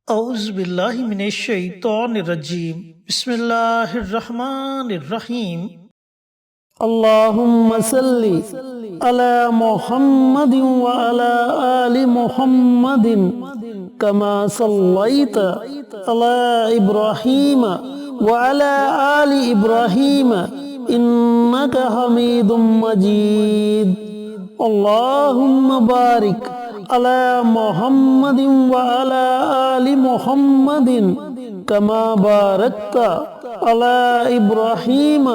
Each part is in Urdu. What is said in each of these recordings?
اعوذ باللہ من الشیطان الرجیم بسم اللہ الرحمن الرحیم اللہم صلی علی محمد وعلی آل محمد کما صلیت علی ابراہیم وعلی آل ابراہیم انکا حمید مجید اللہم بارک علی محمد وعلی آل محمد کما بارکت علی ابراہیم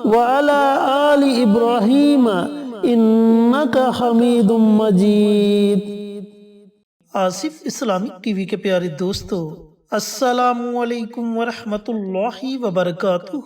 وعلی آل ابراہیم انکا حمید مجید۔ آصف اسلامک ٹی وی کے پیارے دوستو، السلام علیکم ورحمۃ اللہ وبرکاتہ۔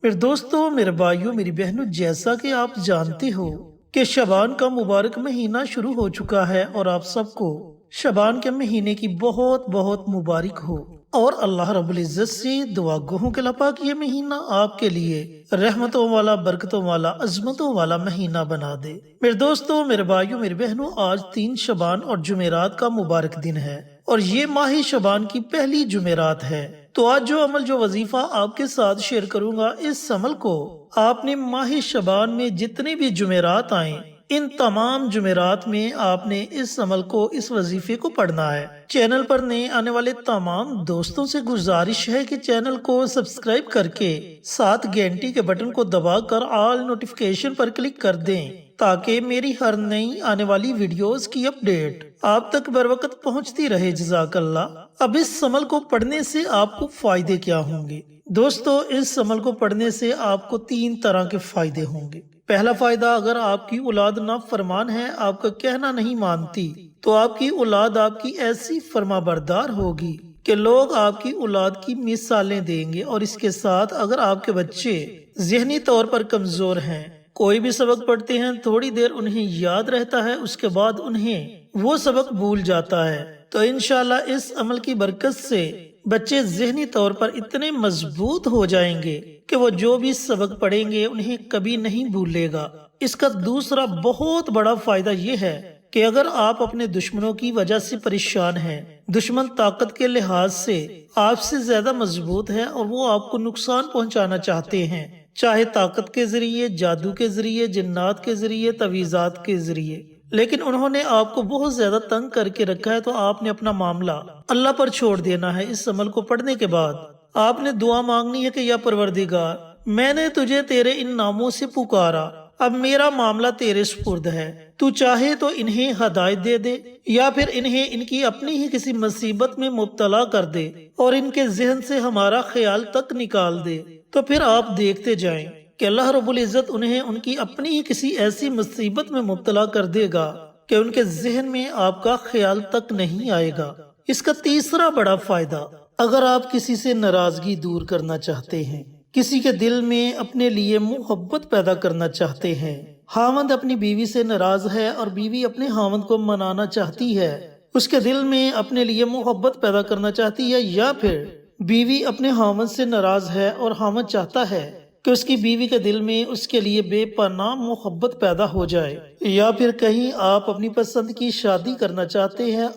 میرے دوستو، میرے بھائیوں، میری بہنوں، جیسا کہ آپ جانتے ہو کہ شعبان کا مبارک مہینہ شروع ہو چکا ہے اور آپ سب کو شعبان کے مہینے کی بہت بہت مبارک ہو، اور اللہ رب العزت سے دعا گوہوں کے لپا کہ یہ مہینہ آپ کے لیے رحمتوں والا، برکتوں والا، عظمتوں والا مہینہ بنا دے۔ میرے دوستو، میرے بھائیوں، میری بہنوں، آج 3 شعبان اور جمعرات کا مبارک دن ہے، اور یہ ماہ شعبان کی پہلی جمعرات ہے۔ تو آج جو عمل، جو وظیفہ آپ کے ساتھ شیئر کروں گا، اس عمل کو آپ نے ماہ شعبان میں جتنے بھی جمعرات آئیں، ان تمام جمعرات میں آپ نے اس عمل کو، اس وظیفے کو پڑھنا ہے۔ چینل پر نئے آنے والے تمام دوستوں سے گزارش ہے کہ چینل کو سبسکرائب کر کے ساتھ گھنٹی کے بٹن کو دبا کر آل نوٹیفیکیشن پر کلک کر دیں، تاکہ میری ہر نئی آنے والی ویڈیوز کی اپڈیٹ آپ تک بر وقت پہنچتی رہے۔ جزاک اللہ۔ اب اس عمل کو پڑھنے سے آپ کو فائدے کیا ہوں گے؟ دوستو، اس عمل کو پڑھنے سے آپ کو 3 طرح کے فائدے ہوں گے۔ پہلا فائدہ، اگر آپ کی اولاد نافرمان ہے، آپ کا کہنا نہیں مانتی، تو آپ کی اولاد آپ کی ایسی فرما بردار ہوگی کہ لوگ آپ کی اولاد کی مثالیں دیں گے۔ اور اس کے ساتھ، اگر آپ کے بچے ذہنی طور پر کمزور ہیں، کوئی بھی سبق پڑھتے ہیں، تھوڑی دیر انہیں یاد رہتا ہے، اس کے بعد انہیں وہ سبق بھول جاتا ہے، تو انشاءاللہ اس عمل کی برکت سے بچے ذہنی طور پر اتنے مضبوط ہو جائیں گے کہ وہ جو بھی سبق پڑھیں گے انہیں کبھی نہیں بھولے گا۔ اس کا دوسرا بہت بڑا فائدہ یہ ہے کہ اگر آپ اپنے دشمنوں کی وجہ سے پریشان ہیں، دشمن طاقت کے لحاظ سے آپ سے زیادہ مضبوط ہے اور وہ آپ کو نقصان پہنچانا چاہتے ہیں، چاہے طاقت کے ذریعے، جادو کے ذریعے، جنات کے ذریعے، تعویذات کے ذریعے، لیکن انہوں نے آپ کو بہت زیادہ تنگ کر کے رکھا ہے، تو آپ نے اپنا معاملہ اللہ پر چھوڑ دینا ہے۔ اس عمل کو پڑھنے کے بعد آپ نے دعا مانگنی ہے کہ یا پروردگار، میں نے تجھے تیرے ان ناموں سے پکارا، اب میرا معاملہ تیرے سپرد ہے، تو چاہے تو انہیں ہدایت دے دے، یا پھر انہیں ان کی اپنی ہی کسی مصیبت میں مبتلا کر دے اور ان کے ذہن سے ہمارا خیال تک نکال دے۔ تو پھر آپ دیکھتے جائیں کہ اللہ رب العزت انہیں ان کی اپنی ہی کسی ایسی مصیبت میں مبتلا کر دے گا کہ ان کے ذہن میں آپ کا خیال تک نہیں آئے گا۔ اس کا تیسرا بڑا فائدہ، اگر آپ کسی سے ناراضگی دور کرنا چاہتے ہیں، کسی کے دل میں اپنے لیے محبت پیدا کرنا چاہتے ہیں، خاوند اپنی بیوی سے ناراض ہے اور بیوی اپنے خاوند کو منانا چاہتی ہے، اس کے دل میں اپنے لیے محبت پیدا کرنا چاہتی ہے، یا پھر بیوی اپنے خاوند سے ناراض ہے اور خاوند چاہتا ہے کہ اس کی بیوی کے دل میں اس کے لیے بے پناہ محبت پیدا ہو جائے، یا پھر کہیں آپ اپنی پسند کی شادی کرنا چاہتے ہیں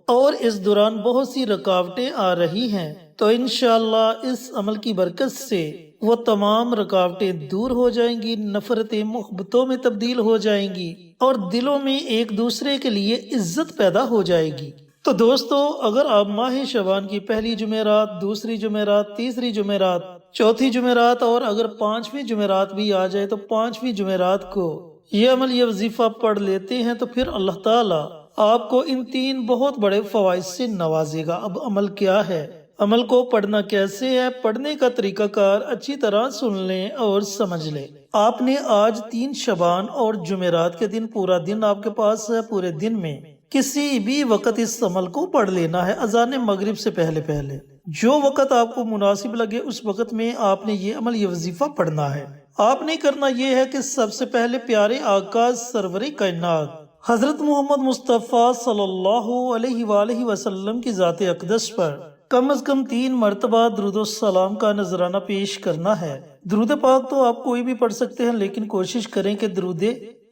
اور اس دوران بہت سی رکاوٹیں آ رہی ہیں، تو انشاءاللہ اس عمل کی برکت سے وہ تمام رکاوٹیں دور ہو جائیں گی، نفرتیں محبتوں میں تبدیل ہو جائیں گی، اور دلوں میں ایک دوسرے کے لیے عزت پیدا ہو جائے گی۔ تو دوستو، اگر آپ ماہ شعبان کی پہلی جمعرات، دوسری جمعرات، تیسری جمعرات، چوتھی جمعرات، اور اگر 5ویں جمعرات بھی آ جائے تو 5ویں جمعرات کو یہ عمل، یہ وظیفہ پڑھ لیتے ہیں، تو پھر اللہ تعالیٰ آپ کو ان 3 بہت بڑے فوائد سے نوازے گا۔ اب عمل کیا ہے، عمل کو پڑھنا کیسے ہے، پڑھنے کا طریقہ کار اچھی طرح سن لیں اور سمجھ لیں۔ آپ نے آج 3 شعبان اور جمعرات کے دن پورا دن آپ کے پاس ہے، پورے دن میں کسی بھی وقت اس عمل کو پڑھ لینا ہے، اذان مغرب سے پہلے پہلے، جو وقت آپ کو مناسب لگے اس وقت میں آپ نے یہ عمل، یہ وظیفہ پڑھنا ہے۔ آپ نے کرنا یہ ہے کہ سب سے پہلے پیارے آقا سرور کائنات حضرت محمد مصطفیٰ صلی اللہ علیہ وآلہ وسلم کی ذات اقدس پر کم از کم 3 مرتبہ درود و سلام کا نذرانہ پیش کرنا ہے۔ درود پاک تو آپ کوئی بھی پڑھ سکتے ہیں، لیکن کوشش کریں کہ درود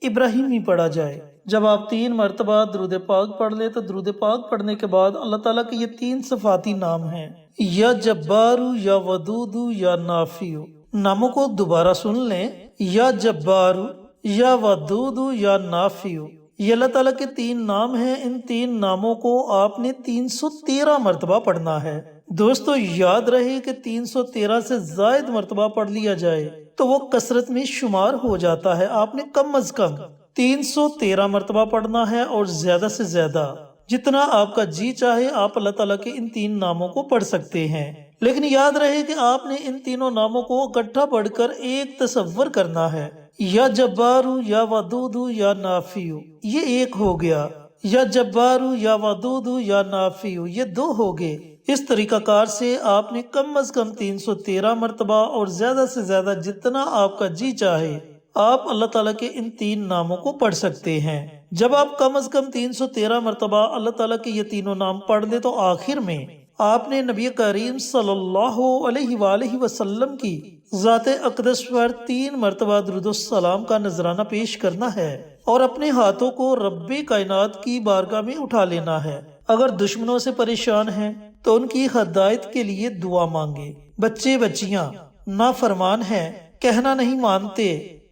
ابراہیمی پڑھا جائے۔ جب آپ 3 مرتبہ درود پاک پڑھ لیں تو درود پاک پڑھنے کے بعد اللہ تعالیٰ کے یہ 3 صفاتی نام ہیں، یا جبارو، یا ودود، یا نافیو۔ ناموں کو دوبارہ سن لیں، یا جبارو، یا ودود، یا نافیو۔ یہ اللہ تعالیٰ کے 3 نام ہیں۔ ان 3 ناموں کو آپ نے 313 مرتبہ پڑھنا ہے۔ دوستو یاد رہے کہ 313 سے زائد مرتبہ پڑھ لیا جائے تو وہ کثرت میں شمار ہو جاتا ہے۔ آپ نے کم از کم 313 مرتبہ پڑھنا ہے، اور زیادہ سے زیادہ جتنا آپ کا جی چاہے آپ اللہ تعالیٰ کے ان 3 ناموں کو پڑھ سکتے ہیں۔ لیکن یاد رہے کہ آپ نے ان تینوں ناموں کو اکٹھا پڑھ کر ایک تصور کرنا ہے۔ یا جبارو، یا ودود، یا نافیو، یہ ایک ہو گیا۔ یا جبارو، یا ودود، یا نافیو، یہ 2 ہو گئے۔ اس طریقہ کار سے آپ نے کم از کم 313 مرتبہ اور زیادہ سے زیادہ جتنا آپ کا جی چاہے آپ اللہ تعالیٰ کے ان 3 ناموں کو پڑھ سکتے ہیں۔ جب آپ کم از کم 313 مرتبہ اللہ تعالیٰ کے یہ تینوں نام پڑھ لیں تو آخر میں آپ نے نبی کریم صلی اللہ علیہ وآلہ وسلم کی ذات اقدس پر 3 مرتبہ درود السلام کا نذرانہ پیش کرنا ہے، اور اپنے ہاتھوں کو رب کائنات کی بارگاہ میں اٹھا لینا ہے۔ اگر دشمنوں سے پریشان ہیں تو ان کی ہدایت کے لیے دعا مانگے۔ بچے بچیاں نافرمان ہیں، کہنا نہیں مانتے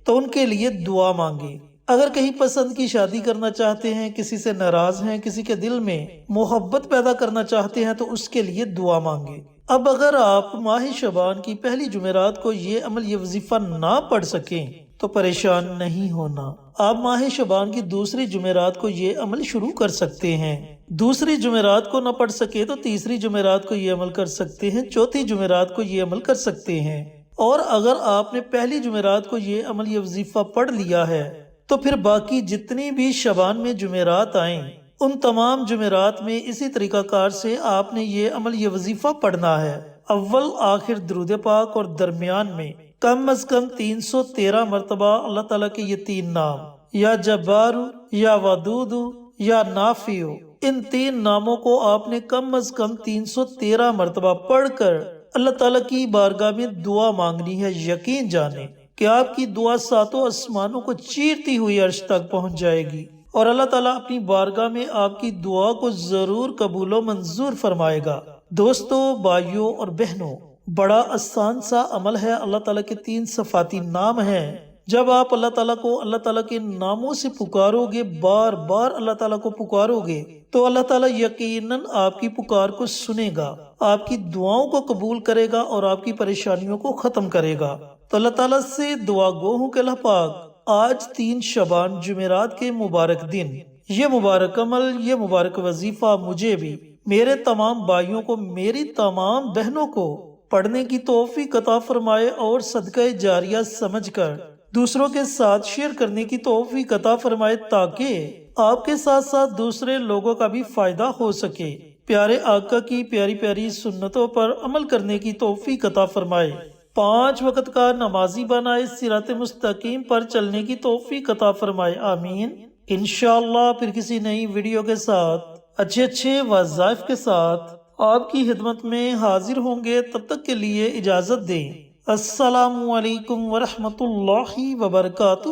تو ان کے لیے دعا مانگے۔ اگر کہیں پسند کی شادی کرنا چاہتے ہیں، کسی سے ناراض ہیں، کسی کے دل میں محبت پیدا کرنا چاہتے ہیں تو اس کے لیے دعا مانگے۔ اب اگر آپ ماہ شعبان کی پہلی جمعرات کو یہ عمل، یہ وظیفہ نہ پڑھ سکیں تو پریشان نہیں ہونا۔ آپ ماہ شعبان کی دوسری جمعرات کو یہ عمل شروع کر سکتے ہیں۔ دوسری جمعرات کو نہ پڑھ سکے تو تیسری جمعرات کو یہ عمل کر سکتے ہیں، چوتھی جمعرات کو یہ عمل کر سکتے ہیں۔ اور اگر آپ نے پہلی جمعرات کو یہ عمل، یہ وظیفہ پڑھ لیا ہے تو پھر باقی جتنی بھی شعبان میں جمعرات آئیں ان تمام جمعرات میں اسی طریقہ کار سے آپ نے یہ عمل، یہ وظیفہ پڑھنا ہے۔ اول آخر درود پاک اور درمیان میں کم از کم 313 مرتبہ اللہ تعالیٰ کے یہ 3 نام، یا جبارو، یا ودود، یا نافیو، ان 3 ناموں کو آپ نے کم از کم 313 مرتبہ پڑھ کر اللہ تعالیٰ کی بارگاہ میں دعا مانگنی ہے۔ یقین جانیں کہ آپ کی دعا 7 آسمانوں کو چیرتی ہوئی عرش تک پہنچ جائے گی، اور اللہ تعالیٰ اپنی بارگاہ میں آپ کی دعا کو ضرور قبول و منظور فرمائے گا۔ دوستو، بھائیوں اور بہنوں، بڑا آسان سا عمل ہے۔ اللہ تعالیٰ کے 3 صفاتی نام ہیں۔ جب آپ اللہ تعالیٰ کو اللہ تعالیٰ کے ناموں سے پکارو گے، بار بار اللہ تعالیٰ کو پکارو گے، تو اللہ تعالیٰ یقیناً آپ کی پکار کو سنے گا، آپ کی دعاؤں کو قبول کرے گا اور آپ کی پریشانیوں کو ختم کرے گا۔ تو اللہ تعالیٰ سے دعا گو ہوں کہ اللہ پاک آج 3 شعبان جمعرات کے مبارک دن یہ مبارک عمل، یہ مبارک وظیفہ مجھے بھی، میرے تمام بھائیوں کو، میری تمام بہنوں کو پڑھنے کی توفیق عطا فرمائے، اور صدقہ جاریہ سمجھ کر دوسروں کے ساتھ شیئر کرنے کی توفیق عطا فرمائے، تاکہ آپ کے ساتھ ساتھ دوسرے لوگوں کا بھی فائدہ ہو سکے۔ پیارے آقا کی پیاری پیاری سنتوں پر عمل کرنے کی توفیق عطا فرمائے، 5 وقت کا نمازی بنائے، صراط مستقیم پر چلنے کی توفیق عطا فرمائے، آمین۔ انشاءاللہ پھر کسی نئی ویڈیو کے ساتھ، اچھے وظائف کے ساتھ آپ کی خدمت میں حاضر ہوں گے۔ تب تک کے لیے اجازت دیں۔ السلام علیکم ورحمۃ اللہ وبرکاتہ۔